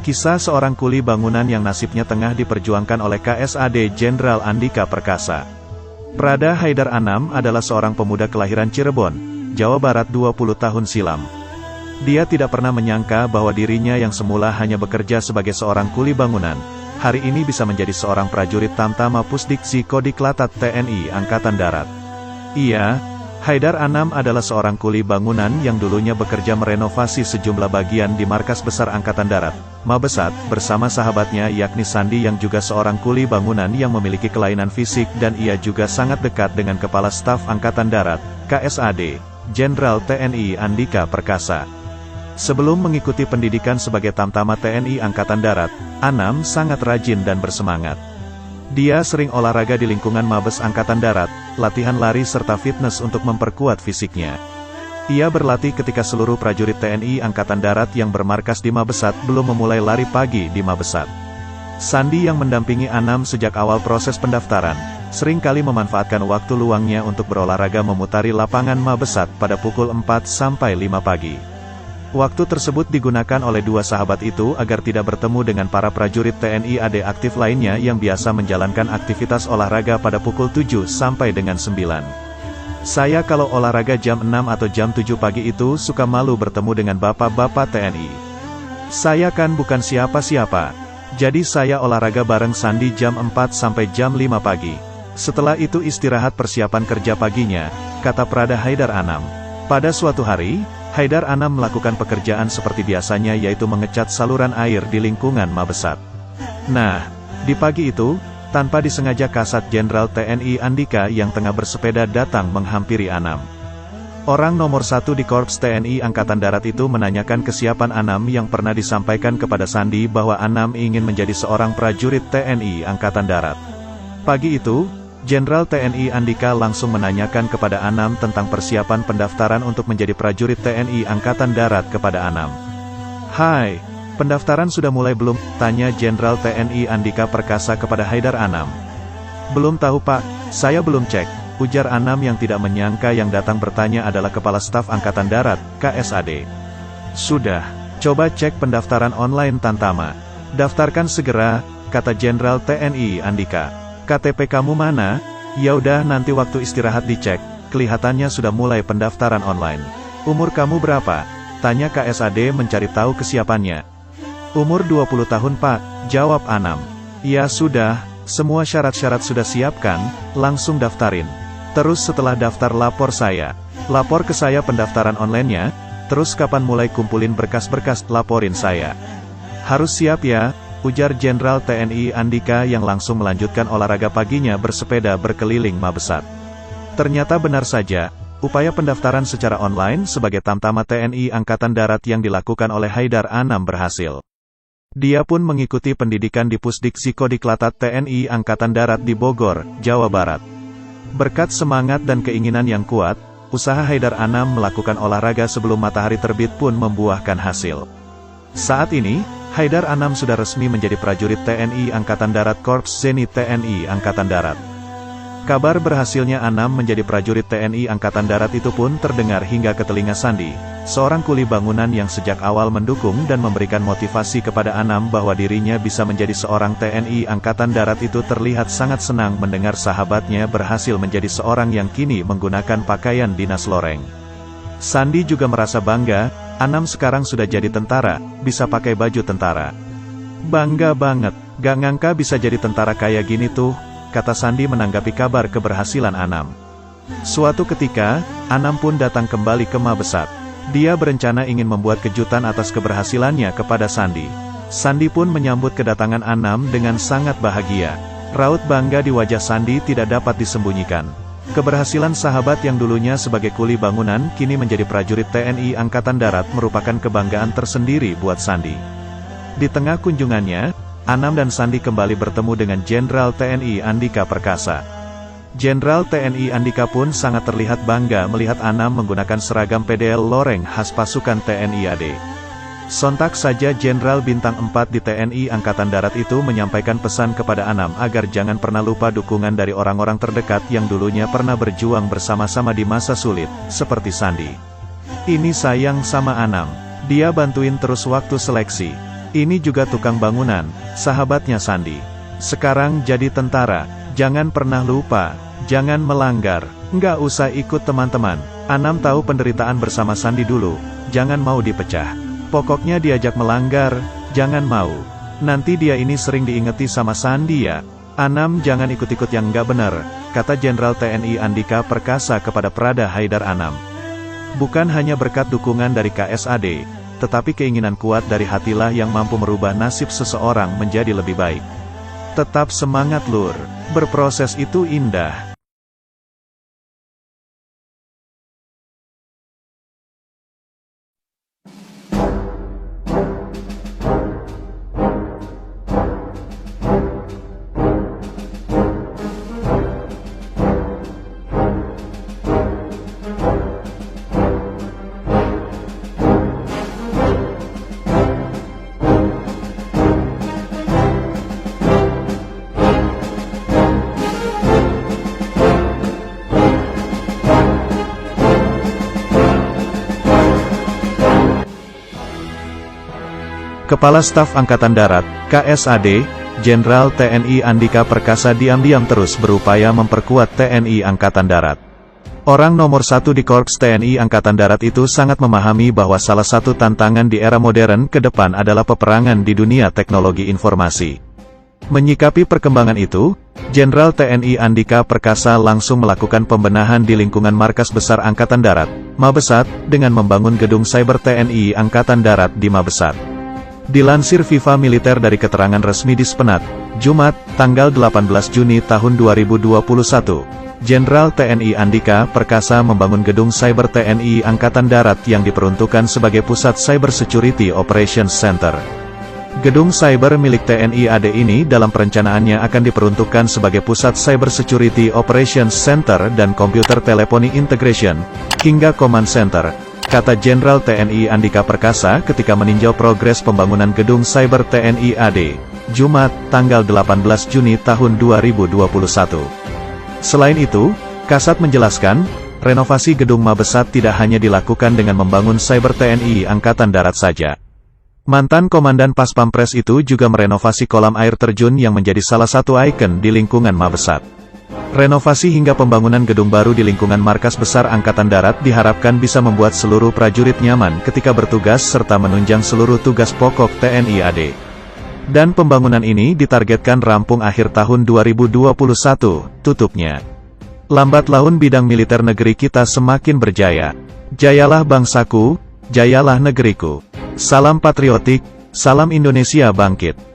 Kisah seorang kuli bangunan yang nasibnya tengah diperjuangkan oleh KSAD Jenderal Andika Perkasa. Prada Haidar Anam adalah seorang pemuda kelahiran Cirebon, Jawa Barat 20 tahun silam. Dia tidak pernah menyangka bahwa dirinya yang semula hanya bekerja sebagai seorang kuli bangunan, hari ini bisa menjadi seorang prajurit Tamtama Pusdiksi Kodiklatat TNI Angkatan Darat. Haidar Anam adalah seorang kuli bangunan yang dulunya bekerja merenovasi sejumlah bagian di Markas Besar Angkatan Darat, Mabesat, bersama sahabatnya yakni Sandi yang juga seorang kuli bangunan yang memiliki kelainan fisik dan ia juga sangat dekat dengan Kepala Staf Angkatan Darat, KSAD, Jenderal TNI Andika Perkasa. Sebelum mengikuti pendidikan sebagai Tamtama TNI Angkatan Darat, Anam sangat rajin dan bersemangat. Dia sering olahraga di lingkungan Mabes Angkatan Darat, latihan lari serta fitness untuk memperkuat fisiknya. Ia berlatih ketika seluruh prajurit TNI Angkatan Darat yang bermarkas di Mabesat belum memulai lari pagi di Mabesat. Sandi yang mendampingi Anam sejak awal proses pendaftaran, seringkali memanfaatkan waktu luangnya untuk berolahraga memutari lapangan Mabesat pada pukul 4 sampai 5 pagi. Waktu tersebut digunakan oleh dua sahabat itu agar tidak bertemu dengan para prajurit TNI AD aktif lainnya yang biasa menjalankan aktivitas olahraga pada pukul 7 sampai dengan 9. Saya kalau olahraga jam 6 atau jam 7 pagi itu suka malu bertemu dengan bapak-bapak TNI. Saya kan bukan siapa-siapa. Jadi saya olahraga bareng Sandi jam 4 sampai jam 5 pagi. Setelah itu istirahat persiapan kerja paginya, kata Prada Haidar Anam. Pada suatu hari, Haidar Anam melakukan pekerjaan seperti biasanya yaitu mengecat saluran air di lingkungan Mabesat. Nah, di pagi itu, tanpa disengaja Kasat Jenderal TNI Andika yang tengah bersepeda datang menghampiri Anam. Orang nomor 1 di Korps TNI Angkatan Darat itu menanyakan kesiapan Anam yang pernah disampaikan kepada Sandi bahwa Anam ingin menjadi seorang prajurit TNI Angkatan Darat. Pagi itu, Jenderal TNI Andika langsung menanyakan kepada Anam tentang persiapan pendaftaran untuk menjadi prajurit TNI Angkatan Darat kepada Anam. "Hai, pendaftaran sudah mulai belum?" tanya Jenderal TNI Andika Perkasa kepada Haidar Anam. "Belum tahu Pak, saya belum cek," ujar Anam yang tidak menyangka yang datang bertanya adalah Kepala Staf Angkatan Darat, KSAD. "Sudah, coba cek pendaftaran online Tamtama. Daftarkan segera," kata Jenderal TNI Andika. "KTP kamu mana?" "Ya udah nanti waktu istirahat dicek, kelihatannya sudah mulai pendaftaran online." "Umur kamu berapa?" tanya KSAD mencari tahu kesiapannya. "Umur 20 tahun Pak," jawab Anam. "Ya sudah, semua syarat-syarat sudah siapkan, langsung daftarin. Terus setelah daftar lapor saya. Lapor ke saya pendaftaran online-nya, terus kapan mulai kumpulin berkas-berkas, laporin saya. Harus siap ya," ujar Jenderal TNI Andika yang langsung melanjutkan olahraga paginya bersepeda berkeliling Mabesat. Ternyata benar saja, upaya pendaftaran secara online sebagai Tamtama TNI Angkatan Darat yang dilakukan oleh Haidar Anam berhasil. Dia pun mengikuti pendidikan di Pusdiksi Kodiklatat TNI Angkatan Darat di Bogor, Jawa Barat. Berkat semangat dan keinginan yang kuat, usaha Haidar Anam melakukan olahraga sebelum matahari terbit pun membuahkan hasil. Saat ini, Haidar Anam sudah resmi menjadi prajurit TNI Angkatan Darat Korps Zenit TNI Angkatan Darat. Kabar berhasilnya Anam menjadi prajurit TNI Angkatan Darat itu pun terdengar hingga ke telinga Sandi, seorang kuli bangunan yang sejak awal mendukung dan memberikan motivasi kepada Anam bahwa dirinya bisa menjadi seorang TNI Angkatan Darat itu terlihat sangat senang mendengar sahabatnya berhasil menjadi seorang yang kini menggunakan pakaian dinas loreng. Sandi juga merasa bangga, Anam sekarang sudah jadi tentara, bisa pakai baju tentara. "Bangga banget, gak ngangka bisa jadi tentara kayak gini tuh," kata Sandi menanggapi kabar keberhasilan Anam. Suatu ketika, Anam pun datang kembali ke Mabesat. Dia berencana ingin membuat kejutan atas keberhasilannya kepada Sandi. Sandi pun menyambut kedatangan Anam dengan sangat bahagia. Raut bangga di wajah Sandi tidak dapat disembunyikan. Keberhasilan sahabat yang dulunya sebagai kuli bangunan kini menjadi prajurit TNI Angkatan Darat merupakan kebanggaan tersendiri buat Sandi. Di tengah kunjungannya, Anam dan Sandi kembali bertemu dengan Jenderal TNI Andika Perkasa. Jenderal TNI Andika pun sangat terlihat bangga melihat Anam menggunakan seragam PDL Loreng khas pasukan TNI AD. Sontak saja Jenderal Bintang 4 di TNI Angkatan Darat itu menyampaikan pesan kepada Anam agar jangan pernah lupa dukungan dari orang-orang terdekat yang dulunya pernah berjuang bersama-sama di masa sulit, seperti Sandi. Ini sayang sama Anam, dia bantuin terus waktu seleksi. Ini juga tukang bangunan, sahabatnya Sandi. Sekarang jadi tentara, jangan pernah lupa, jangan melanggar, nggak usah ikut teman-teman. Anam tahu penderitaan bersama Sandi dulu, jangan mau dipecah. Pokoknya diajak melanggar, jangan mau. Nanti dia ini sering diingeti sama Sandi ya. Anam jangan ikut-ikut yang nggak benar, kata Jenderal TNI Andika Perkasa kepada Prada Haidar Anam. Bukan hanya berkat dukungan dari KSAD, tetapi keinginan kuat dari hatilah yang mampu merubah nasib seseorang menjadi lebih baik. Tetap semangat lur, berproses itu indah. Kepala Staf Angkatan Darat, KSAD, Jenderal TNI Andika Perkasa diam-diam terus berupaya memperkuat TNI Angkatan Darat. Orang nomor satu di Korps TNI Angkatan Darat itu sangat memahami bahwa salah satu tantangan di era modern ke depan adalah peperangan di dunia teknologi informasi. Menyikapi perkembangan itu, Jenderal TNI Andika Perkasa langsung melakukan pembenahan di lingkungan Markas Besar Angkatan Darat, Mabesat, dengan membangun gedung Cyber TNI Angkatan Darat di Mabesat. Dilansir Viva Militer dari keterangan resmi di Spenat, Jumat, tanggal 18 Juni tahun 2021, Jenderal TNI Andika Perkasa membangun gedung Cyber TNI Angkatan Darat yang diperuntukkan sebagai pusat Cyber Security Operations Center. Gedung cyber milik TNI AD ini dalam perencanaannya akan diperuntukkan sebagai pusat Cyber Security Operations Center dan Computer Telephony Integration, hingga Command Center, kata Jenderal TNI Andika Perkasa ketika meninjau progres pembangunan gedung Cyber TNI AD, Jumat, tanggal 18 Juni tahun 2021. Selain itu, Kasat menjelaskan, renovasi gedung Mabesat tidak hanya dilakukan dengan membangun Cyber TNI Angkatan Darat saja. Mantan Komandan Paspampres itu juga merenovasi kolam air terjun yang menjadi salah satu ikon di lingkungan Mabesat. Renovasi hingga pembangunan gedung baru di lingkungan Markas Besar Angkatan Darat diharapkan bisa membuat seluruh prajurit nyaman ketika bertugas serta menunjang seluruh tugas pokok TNI AD. Dan pembangunan ini ditargetkan rampung akhir tahun 2021, tutupnya. Lambat laun bidang militer negeri kita semakin berjaya. Jayalah bangsaku, jayalah negeriku. Salam patriotik, salam Indonesia bangkit.